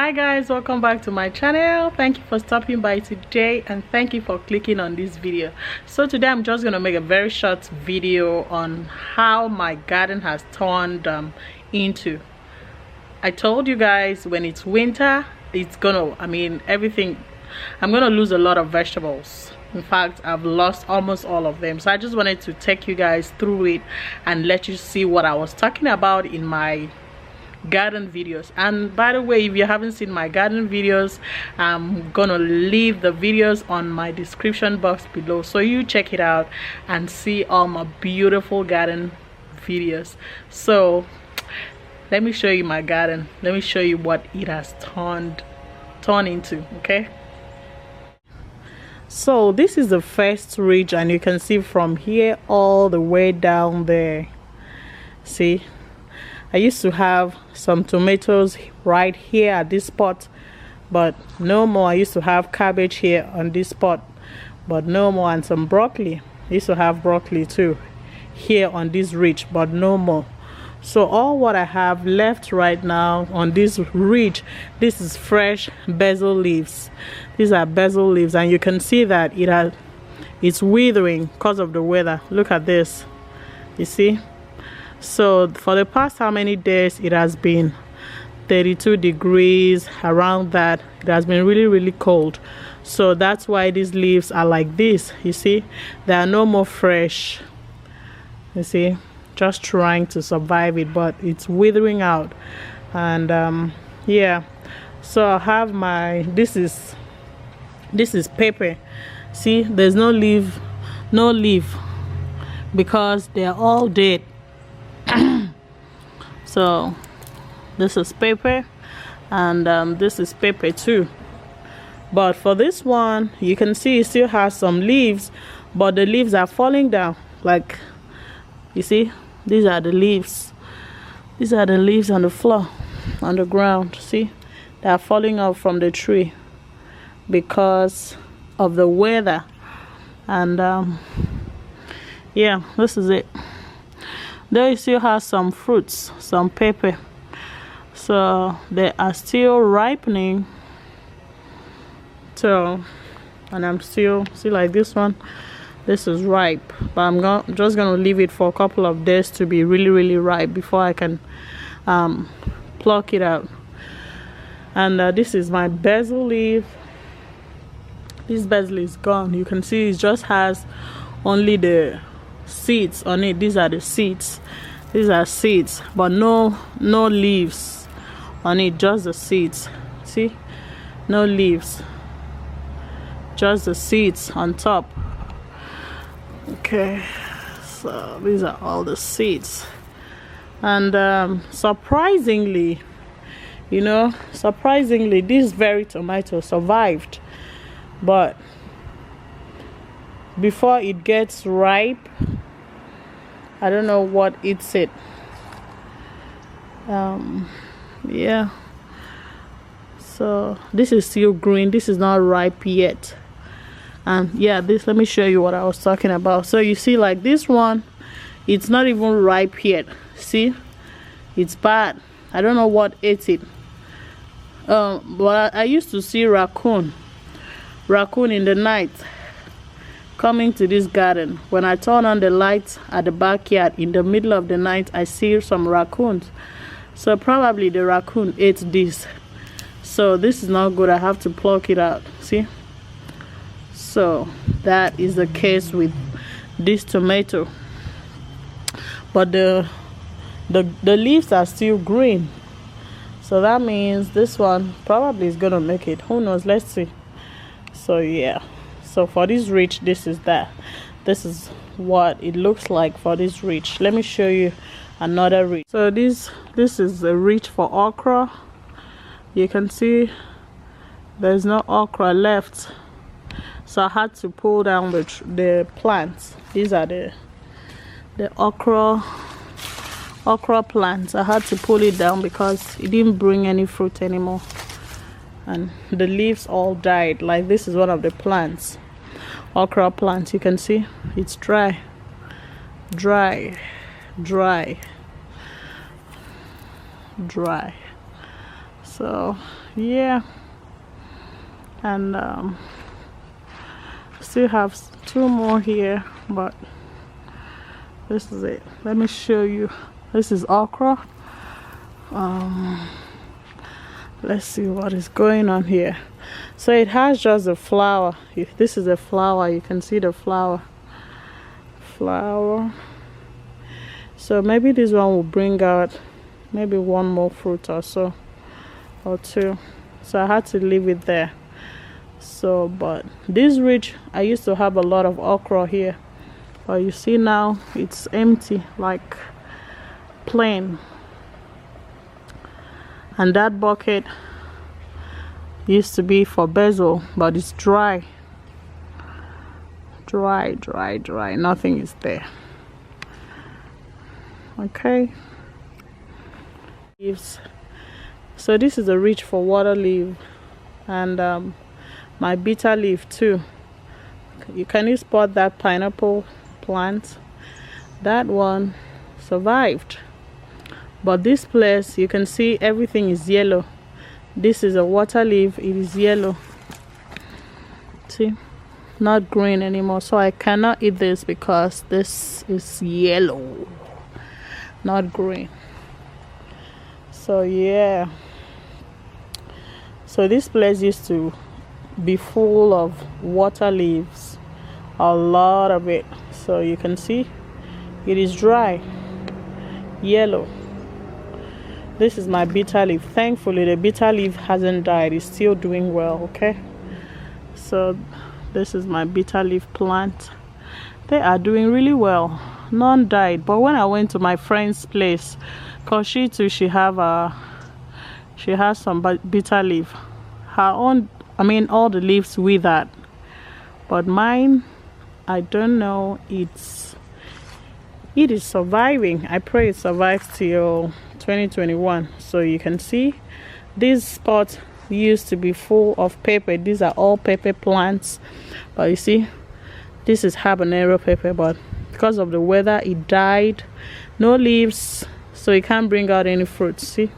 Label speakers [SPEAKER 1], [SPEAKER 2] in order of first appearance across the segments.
[SPEAKER 1] Hi guys, welcome back to my channel. Thank you for stopping by today and thank you for clicking on this video. So today I'm just gonna make a very short video on how my garden has turned into. I told you guys when it's winter, it's gonna, everything, I'm gonna lose a lot of vegetables. In fact, I've lost almost all of them. So I just wanted to take you guys through it and let you see what I was talking about in my garden videos. And by the way, if you haven't seen my garden videos, I'm gonna leave the videos on my description box below, so you check it out and see all my beautiful garden videos. So let me show you my garden. Let me show you what it has turned into. Okay, so this is the first ridge, and you can see from here all the way down there. See, I used to have some tomatoes right here at this spot, but no more. I used to have cabbage here on this spot, but no more. And some broccoli. I used to have broccoli too here on this ridge, but no more. So all what I have left right now on this ridge, this is fresh basil leaves. These are basil leaves, and you can see that it's withering because of the weather. Look at this, you see. So for the past how many days, it has been 32 degrees around that. It has been really cold, so that's why these leaves are like this. You see, they are no more fresh. You see, just trying to survive it, but it's withering out. And yeah, so I have my this is pepper. See, there's no leaf because they are all dead. So this is pepper, and this is pepper too. But for this one, you can see it still has some leaves, but the leaves are falling down. Like, you see, these are the leaves. These are the leaves on the floor, on the ground. See, they are falling off from the tree because of the weather. And yeah, this is it. There you still have some fruits, some pepper, so they are still ripening. So, and I'm still see, like this one, this is ripe, but I'm just gonna leave it for a couple of days to be really ripe before I can pluck it out. And this is my basil leaf. This basil is gone. You can see it just has only the seeds on it. These are the seeds. These are seeds, but no leaves on it, just the seeds. See, no leaves, just the seeds on top. Okay, so these are all the seeds. And surprisingly, this very tomato survived, but before it gets ripe, I don't know what eats it. Yeah, so this is still green. This is not ripe yet. And yeah, let me show you what I was talking about. So you see, like this one, it's not even ripe yet. See, it's bad. I don't know what ate it. But I used to see raccoon in the night coming to this garden. When I turn on the lights at the backyard in the middle of the night, I see some raccoons. So probably the raccoon ate this. So this is not good. I have to pluck it out. See, so that is the case with this tomato, but the leaves are still green, so that means this one probably is gonna make it. Who knows? Let's see. So yeah, so for this ridge, this is what it looks like for this ridge. Let me show you another ridge. So this is a ridge for okra. You can see there's no okra left, so I had to pull down the plants. These are the okra plants. I had to pull it down because it didn't bring any fruit anymore, and the leaves all died. Like this is one of the plants, okra plants. You can see it's dry. So yeah, and still have 2 more here, but this is it. Let me show you. This is okra. Let's see what is going on here. So it has just a flower. If this is a flower, you can see the flower. So maybe this one will bring out maybe 1 more fruit or so, or 2. So I had to leave it there. So but this ridge, I used to have a lot of okra here, but you see now it's empty, like plain. And that bucket used to be for basil, but it's dry. Nothing is there. Okay. Leaves. So this is a ridge for water leaf, and my bitter leaf too. Can you spot that pineapple plant? That one survived. But this place, you can see everything is yellow. This is a water leaf, it is yellow. See, not green anymore. So I cannot eat this because this is yellow, not green. So yeah, so this place used to be full of water leaves, a lot of it. So you can see it is dry, yellow. This is my bitter leaf. Thankfully the bitter leaf hasn't died, it's still doing well. Okay, so this is my bitter leaf plant. They are doing really well. None died, but when I went to my friend's place, cause she too, she has some bitter leaf. Her own, I mean, all the leaves withered, but mine, I don't know, it is surviving. I pray it survives till 2021. So you can see this spot used to be full of pepper. These are all pepper plants, but you see this is habanero pepper, but because of the weather it died. No leaves, so it can't bring out any fruit. See,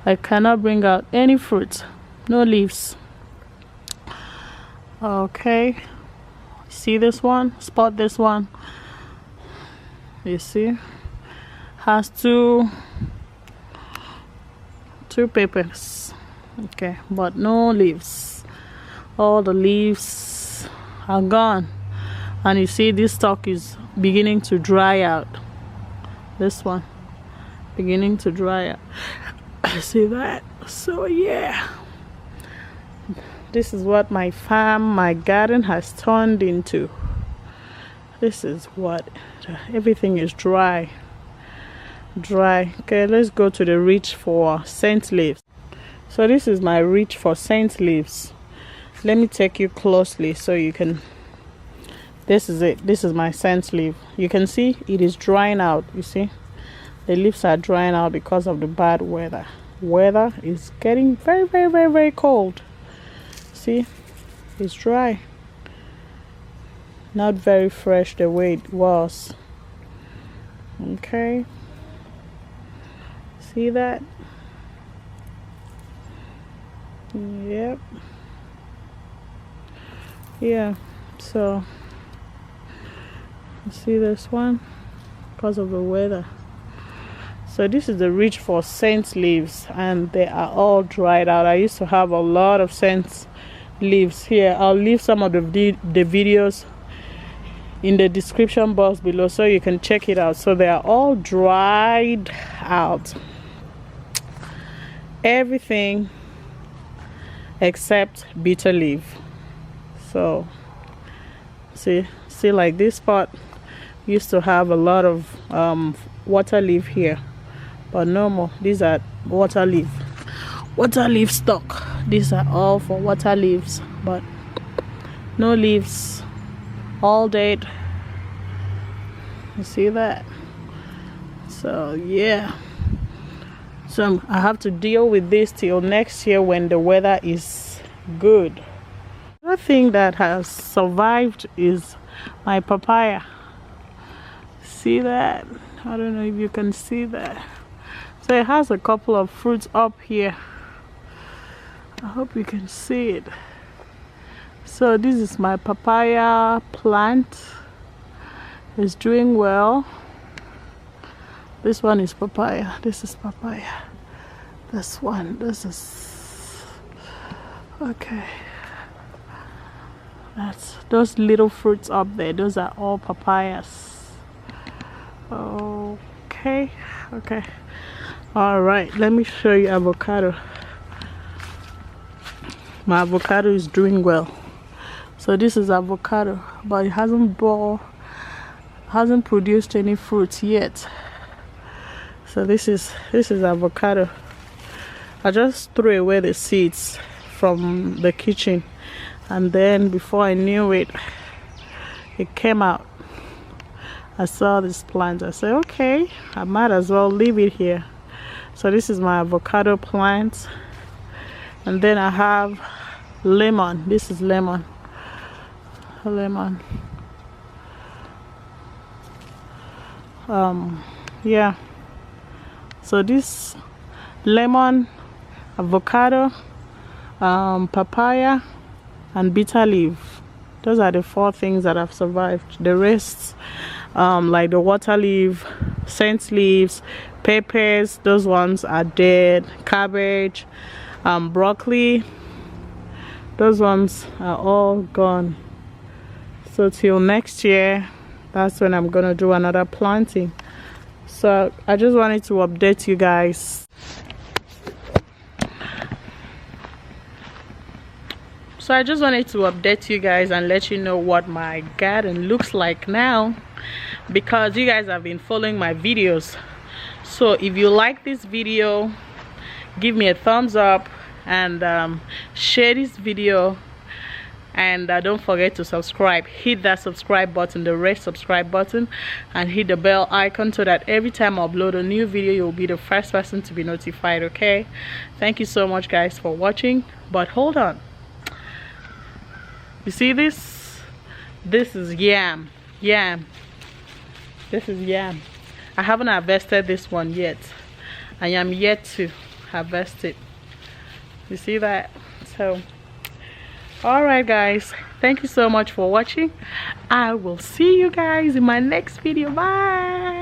[SPEAKER 1] I cannot bring out any fruit, no leaves. Okay, see this one, spot this one. You see, has two peppers. Okay, but no leaves. All the leaves are gone, and you see this stalk is beginning to dry out. This one beginning to dry out. See that? So yeah, this is what my farm, my garden has turned into. This is what everything is dry. Okay, let's go to the ridge for scent leaves. So this is my ridge for scent leaves. Let me take you closely so you can. This is it. This is my scent leaf. You can see it is drying out. You see, the leaves are drying out because of the bad weather. Weather is getting very cold. See, it's dry, not very fresh the way it was. Okay, see that? Yep. Yeah, so you see this one because of the weather. So this is the ridge for scent leaves, and they are all dried out. I used to have a lot of scent leaves here. I'll leave some of the videos in the description box below so you can check it out. So they are all dried out, everything except bitter leaf. So see like this spot used to have a lot of water leaf here, but no more. These are water leaf stock. These are all for water leaves, but no leaves, all dead. You see that? So yeah, so I have to deal with this till next year when the weather is good. Another thing that has survived is my papaya. See that? I don't know if you can see that. So it has a couple of fruits up here. I hope you can see it. So this is my papaya plant. It's doing well. This one is papaya. This is papaya. This one, this is okay. That's those little fruits up there. Those are all papayas. Okay. All right, let me show you avocado. My avocado is doing well. So this is avocado, but it hasn't produced any fruits yet. So this is avocado. I just threw away the seeds from the kitchen, and then before I knew it, it came out. I saw this plant. I said, okay, I might as well leave it here. So this is my avocado plant. And then I have lemon. This is lemon. Yeah. So this lemon, avocado, papaya, and bitter leaf. Those are the 4 things that have survived. The rest, like the water leaf, scent leaves, peppers, those ones are dead. Cabbage, broccoli, those ones are all gone. So till next year, that's when I'm gonna do another planting. So I just wanted to update you guys. So I just wanted to update you guys and let you know what my garden looks like now, because you guys have been following my videos. So if you like this video, give me a thumbs up and share this video, and don't forget to subscribe. Hit that subscribe button, the red subscribe button, and hit the bell icon so that every time I upload a new video, you'll be the first person to be notified. Okay, thank you so much guys for watching. But hold on, you see this? This is yam. This is yam. I haven't harvested this one yet. I am yet to harvest it. You see that? So alright guys, thank you so much for watching. I will see you guys in my next video. Bye.